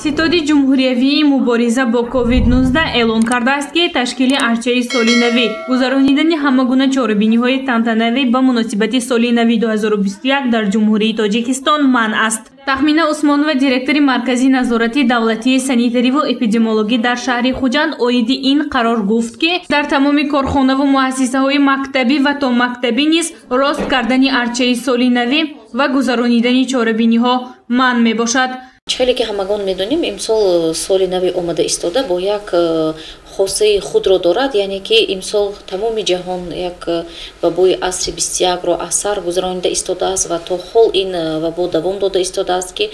ستاد جمهوریوی مبارزه با کووید-19 اعلان کرده است که تشکیل ارچه سالی نوی گذراندن همگونه چاره‌بینی‌های تنتنه‌ای به مناسبت سال نوی 2021 در جمهوری تاجیکستان منع است. تخمینه عثمانова دиректори مرکزی نظارتی دولتی سانیتری و اپیدمیولوژی در شهر خوجند اویدی این قرار گفت که در تمام کارخانه و مؤسسه‌های مکتبی و تا مکتبی نیز راست کردن ارچه سالی نوی و گذراندن چاره‌بینی‌ها منع میباشد. چهلی که همگان میدونیم امسال سال نوی آمده ایستاده با یک خاصه خود را دارد، یعنی که امسال تمام جهان یک وبای عصر 21 را اثر گذرانده ایستاده است و تا حال این وبا دوام داده ایستاده است که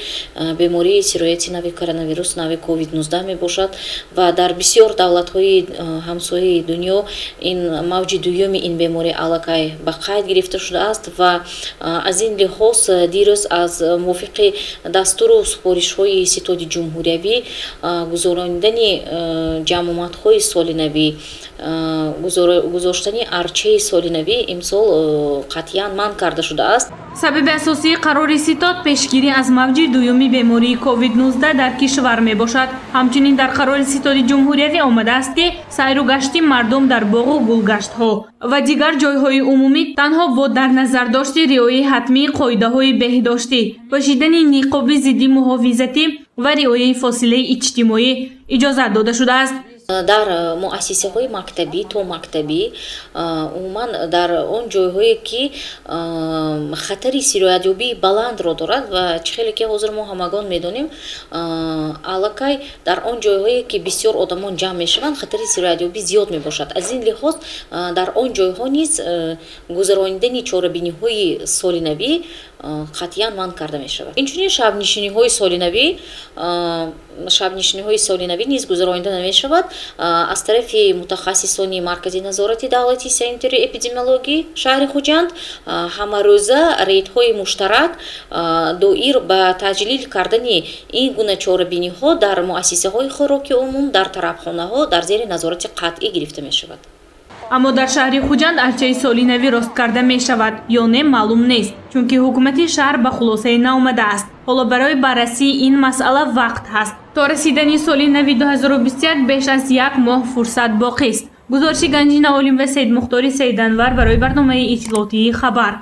بیماری سرایت نوی کرونا نوی کووید-19 می باشد و در بسیار دولت‌های همسایه دنیا این موج دوم این بیماری علاقه به قید گرفته شده است و از این لحاظ دیروز از موافق دستور و سپارش‌های ستاد جمهوریوی گذراندن جمعیت‌های سال نوی گذاشتن ارچه سال نوی امسال قطعاً منع کرده شده است. سبب اساسی قرار ستاد پیشگیری از موج دومی بیماری کووید-19 در کشور می باشد. همچنین در قرار ستاد جمهوریوی آمده است که سیر و گشت مردم در باغ و گلگشت‌ها و دیگر جایهای عمومی تنها با در نظر داشت رعایت حتمی قاعده‌های بهداشتی، پوشیدن نقاب ضد محافظتی و رعایت فاصله اجتماعی اجازه داده شده است. در مؤسسه های مکتبی تا مکتبی عموما در آن جایهایی که خطر سرایت‌یابی بلند را دارد و خیلی که حاضر ما همگان میدونیم علاقه در آن جایهایی که بسیار آدمان جمع میشوند خطر سرایت‌یابی زیاد میباشد. از این لحاظ در آن جایها نیز گذراندن چاره‌بینی‌های سال نوی قطعاً منع کرده می شود. اینچنین شب‌نشینی‌های سال نوی نیز گذرانده نمی شود از طرف متخصصان مرکزی نظارتی دولتی سانیتری اپیدمیولوژی شهر خوجند همه روزه ریدهای مشترک دایر به تجلیل کردن این گونه چاره‌بینی‌ها در مؤسسه‌های خوراکی عموم در طرفخانه‌ها در زیر نظارت قطعی گرفته می شود. اما در شهر خوجند ارچه سالی نوی راست کرده می شود یا نه معلوم نیست، چون که حکومت شهر به خلاصه نآمده است. حالا برای بررسی این مسئله وقت هست. تا رسیدن سال نوی 2021 بیش از یک ماه فرصت باقی است. گزارش گنجین عالم و سید مختار سید انور برای برنامه اطلاعاتی خبر.